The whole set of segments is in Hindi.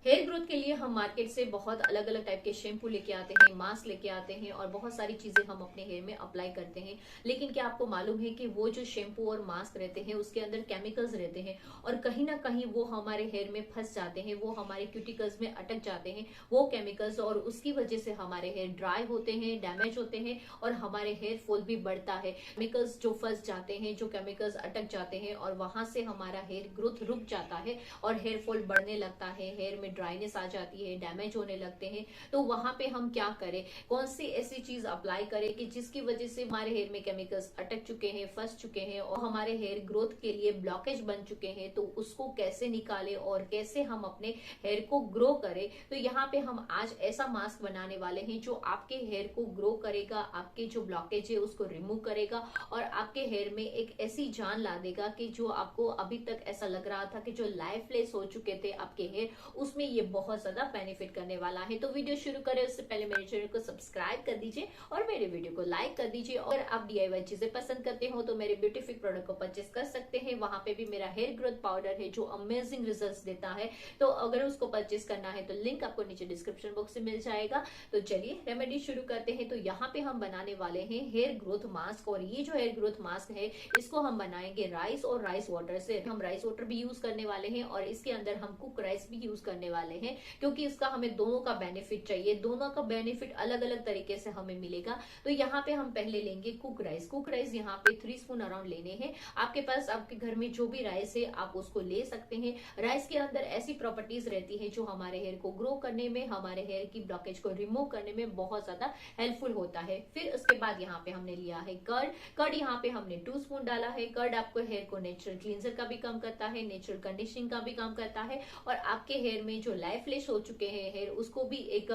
हेयर ग्रोथ के लिए हम मार्केट से बहुत अलग अलग टाइप के शैम्पू लेके आते हैं, मास्क लेके आते हैं और बहुत सारी चीजें हम अपने हेयर में अप्लाई करते हैं। लेकिन क्या आपको मालूम है कि वो जो शैम्पू और मास्क रहते हैं उसके अंदर केमिकल्स रहते हैं और कहीं ना कहीं वो हमारे हेयर में फंस जाते हैं, वो हमारे क्यूटिकल्स में अटक जाते हैं वो केमिकल्स, और उसकी वजह से हमारे हेयर ड्राई होते हैं, डैमेज होते हैं और हमारे हेयर फॉल भी बढ़ता है। केमिकल्स जो फंस जाते हैं, जो केमिकल्स अटक जाते हैं और वहां से हमारा हेयर ग्रोथ रुक जाता है और हेयर फॉल बढ़ने लगता है, हेयर में ड्राइनेस आ जाती है, डैमेज होने लगते हैं। तो वहां पे हम क्या करें, कौन सी ऐसी चीज अप्लाई करें कि जिसकी वजह से हमारे हेयर में केमिकल्स अटक चुके हैं, फंस चुके हैं और हमारे हेयर ग्रोथ के लिए ब्लॉकेज बन चुके हैं, तो उसको कैसे निकालें और कैसे हम अपने हेयर को ग्रो करें। तो यहाँ पे हम आज ऐसा मास्क बनाने वाले हैं जो आपके हेयर को ग्रो करेगा, आपके जो ब्लॉकेज है उसको रिमूव करेगा और आपके हेयर में एक ऐसी जान ला देगा कि जो आपको अभी तक ऐसा लग रहा था कि जो लाइफलेस हो चुके थे आपके हेयर, उसमें ये बहुत ज्यादा बेनिफिट करने वाला है। तो वीडियो शुरू करें उससे पहले मेरे चैनल को सब्सक्राइब कर दीजिए और मेरे वीडियो को लाइक कर दीजिए। और आप DIY चीजें पसंद करते हो तो मेरे ब्यूटीफिक प्रोडक्ट को परचेस कर सकते हैं। वहां पे भी मेरा हेयर ग्रोथ पाउडर है जो अमेजिंग रिजल्ट्स देता है, तो अगर उसको परचेस करना है तो लिंक आपको नीचे डिस्क्रिप्शन बॉक्स में मिल जाएगा। तो चलिए रेमेडी शुरू करते हैं। तो यहाँ पे हम बनाने वाले हैं हेयर ग्रोथ मास्क, और ये जो हेयर ग्रोथ मास्क है इसको हम बनाएंगे राइस और राइस वाटर से। हम राइस वाटर भी यूज करने वाले हैं और इसके अंदर हम कुक राइस भी यूज करने वाले हैं, क्योंकि इसका हमें दोनों का बेनिफिट चाहिए, दोनों का बेनिफिट अलग अलग तरीके से हमें मिलेगा। तो यहाँ पे हम पहले लेंगे कुक राइस। कुक राइस यहाँ पे 3 स्पून अराउंड लेने हैं। आपके पास आपके घर में जो भी राइस है आप उसको ले सकते हैं। राइस के अंदर ऐसी प्रॉपर्टीज रहती है जो हमारे हेयर को ग्रो करने में, हमारे हेयर की ब्लॉकेज को रिमूव करने में बहुत ज्यादा हेल्पफुल होता है। फिर उसके बाद यहाँ पे हमने लिया है कर्ड। कर्ड यहाँ पे हमने 2 स्पून डाला है। कर्ड आपको हेयर को नेचुरल क्लींजर का भी काम करता है, नेचुरल कंडीशनिंग का भी काम करता है और आपके हेयर में जो लाइफलेस हो चुके हैं हेयर उसको भी एक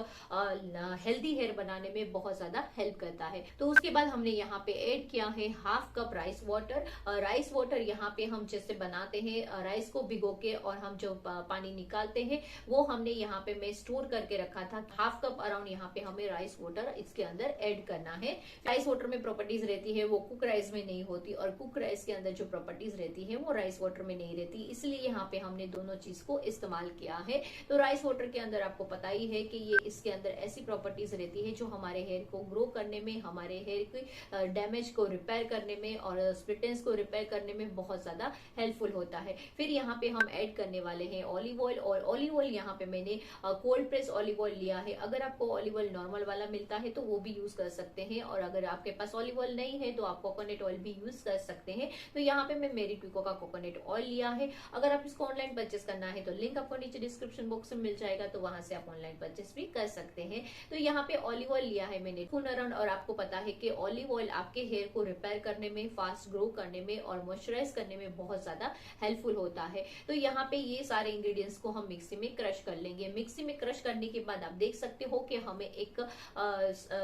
हेल्दी हेयर बनाने में बहुत ज्यादा हेल्प करता है। तो उसके बाद हमने यहाँ पे ऐड किया है half cup rice water. Rice water यहाँ पे हम जैसे बनाते हैं राइस को भिगो के और हम जो पानी निकालते हैं वो हमने यहाँ पे मैं स्टोर करके रखा था। हाफ कप अराउंड यहाँ पे हमें राइस वाटर इसके अंदर ऐड करना है। राइस वाटर में प्रॉपर्टीज रहती है वो कुक राइस में नहीं होती, और कुक राइस के अंदर जो प्रॉपर्टीज रहती है वो राइस वाटर में नहीं रहती, इसलिए यहाँ पे हमने दोनों चीज को इस्तेमाल किया है। तो राइस वाटर के अंदर आपको पता ही है कि ये इसके अंदर ऐसी प्रॉपर्टीज रहती है जो हमारे हेयर को ग्रो करने में, हमारे हेयर की डैमेज को रिपेयर करने में और स्प्लिटेंस को रिपेयर करने में बहुत ज्यादा हेल्पफुल होता है। फिर यहाँ पे हम ऐड करने वाले हैं ऑलिव ऑयल, और ऑलिव ऑयल यहाँ पे मैंने कोल्ड प्रेस ऑलिव ऑयल लिया है। अगर आपको ऑलिव ऑयल नॉर्मल वाला मिलता है तो वो भी यूज कर सकते हैं, और अगर आपके पास ऑलिव ऑयल नहीं है तो आप कोकोनट ऑयल भी यूज कर सकते हैं। तो यहाँ पे मैं मेरी क्विको का कोकोनट ऑयल लिया है। अगर आप इसको ऑनलाइन परचेस करना है तो लिंक आपको नीचे डिस्क्रिप्शन बॉक्स में मिल जाएगा, तो वहां से आप ऑनलाइन परचेस भी कर सकते हैं। तो यहाँ पे ऑलिव ऑयल लिया है मैंने फुल अराउंड, और आपको पता है कि ऑलिव ऑयल आपके हेयर को रिपेयर करने में, फास्ट ग्रो करने में और मॉइस्चराइज करने में बहुत ज्यादा हेल्पफुल होता है। तो यहाँ पे ये सारे इंग्रेडिएंट्स को हम मिक्सी में क्रश कर लेंगे। मिक्सी में क्रश करने के बाद आप देख सकते हो कि हमें एक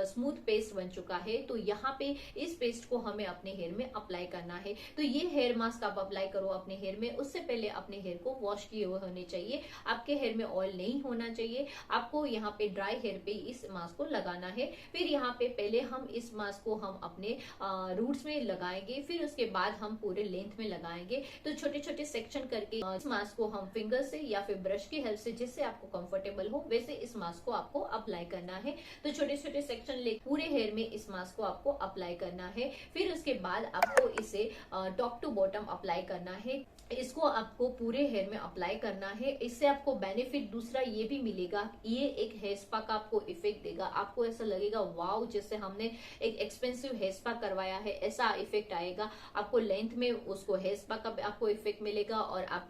स्मूथ पेस्ट बन चुका है। तो यहाँ पे इस पेस्ट को हमें अपने हेयर में अप्लाई करना है। तो ये हेयर मास्क आप अप्लाई करो अपने हेयर में, उससे पहले अपने हेयर को वॉश किए हुए होने चाहिए। आपके हेयर में ऑयल नहीं होना चाहिए। आपको यहाँ पे ड्राई हेयर पे इस मास्क को लगाना है। फिर यहाँ पे पहले हम इस मास्क को हम अपने रूट्स में लगाएंगे, फिर उसके बाद हम पूरे लेंथ में लगाएंगे। तो छोटे छोटे सेक्शन करके इस मास्क को हम फिंगर से या फिर ब्रश की हेल्प से, जिससे आपको कंफर्टेबल हो वैसे इस मास्क को आपको अप्लाई करना है। तो छोटे छोटे सेक्शन ले पूरे हेयर में इस मास्क को आपको अप्लाई करना है। फिर उसके बाद आपको इसे टॉप टू बॉटम अप्लाई करना है। इसको आपको पूरे हेयर में अप्लाई करना है। इससे आपको बेनिफिट दूसरा ये भी मिलेगा, ये एक हेयर स्पा का आपको इफेक्ट देगा। आपको ऐसा लगेगा वाओ, जैसे हमने एक एक्सपेंसिव हेयर स्पा करवाया है, ऐसा इफेक्ट आएगा। आपको लेंथ में उसको हेयर स्पा का आपको इफेक्ट मिलेगा, और आप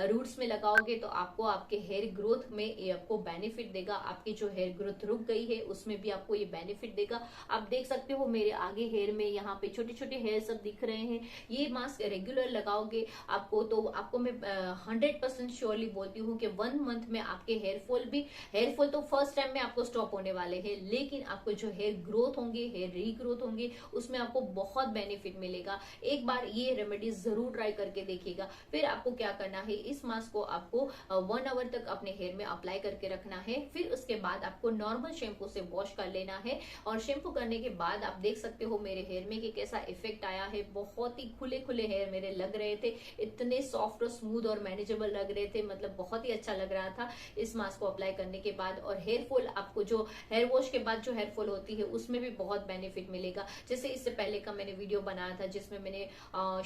रूट्स में लगाओगे तो आपको आपके हेयर ग्रोथ में ये आपको बेनिफिट देगा। आपकी जो हेयर ग्रोथ रुक गई है उसमें भी आपको ये बेनिफिट देगा। आप देख सकते हो मेरे आगे हेयर में यहाँ पे छोटे छोटे हेयर सब दिख रहे हैं। ये मास्क रेगुलर लगाओगे आपको, तो आपको मैं 100% श्योरली बोलती हूँ कि 1 मंथ में आपके हेयर फॉल तो फर्स्ट टाइम में आपको स्टॉप होने वाले हैं, लेकिन आपको जो हेयर ग्रोथ होंगे, हेयर रीग्रोथ होंगे, उसमें आपको बहुत बेनिफिट मिलेगा। एक बार ये रेमेडी जरूर ट्राई करके देखिएगा। फिर आपको क्या करना है, इस मास्क को आपको 1 आवर तक अपने हेयर में अप्लाई करके रखना है। फिर उसके बाद आपको नॉर्मल शैम्पू से वॉश कर लेना है, और शैम्पू करने के बाद आप देख सकते हो मेरे हेयर में कि कैसा इफेक्ट आया है। बहुत ही खुले खुले हेयर मेरे लग रहे थे, इतने सॉफ्ट और स्मूथ और मैनेजेबल लग रहे थे, मतलब बहुत ही अच्छा लग रहा था इस मास्क को अप्लाई करने के बाद। और हेयर फॉल, आपको जो हेयर वॉश के बाद जो हेयर फॉल होती है उसमें भी बहुत बेनिफिट मिलेगा। जैसे इससे पहले का मैंने वीडियो बनाया था जिसमें मैंने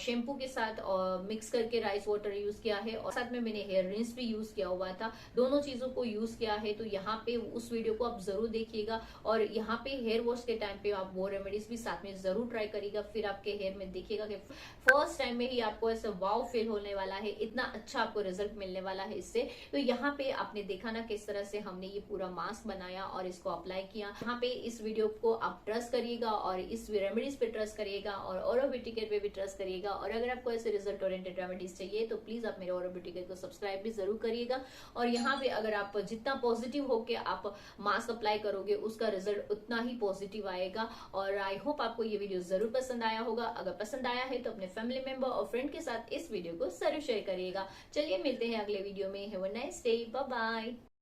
शैम्पू के साथ मिक्स करके राइस वाटर यूज किया है, और साथ में मैंने हेयर रिंस भी यूज किया हुआ था। दोनों चीजों को यूज किया है, तो यहाँ पे उस वीडियो को आप जरूर देखिएगा। और यहाँ पे हेयर वॉश के टाइम पे आप वो रेमेडीज भी साथ में जरूर ट्राई करिएगा, फिर आपके हेयर में देखिएगा कि फर्स्ट टाइम में ही आपको ऐसा वाव फील होने वाला है, इतना अच्छा आपको रिजल्ट मिलने वाला है इससे। तो यहाँ पे आपने देखा ना किस तरह से हमने ये पूरा मास्क बनाया और इसको अप्लाई किया। यहाँ पे इस वीडियो को आप ट्रस्ट करिएगा और इस रेमेडीज पे ट्रस्ट करिएगा और ओरो ब्यूटी केयर पे भी ट्रस्ट करिएगा। और अगर आपको ऐसे रिजल्ट ओरिएंटेड रेमेडीज चाहिए तो प्लीज आप मेरे ओरो ब्यूटी केयर को सब्सक्राइब भी जरूर करिएगा। और यहाँ पे अगर आप जितना पॉजिटिव होके आप मास्क अप्लाई करोगे उसका रिजल्ट उतना ही पॉजिटिव आएगा। और आई होप आपको ये वीडियो जरूर पसंद आया होगा। अगर पसंद आया है तो अपने फैमिली मेंबर और फ्रेंड के साथ इस वीडियो को जरूर शेयर करिएगा। चलिए मिलते हैं अगले वीडियो में। Have a nice day, bye bye.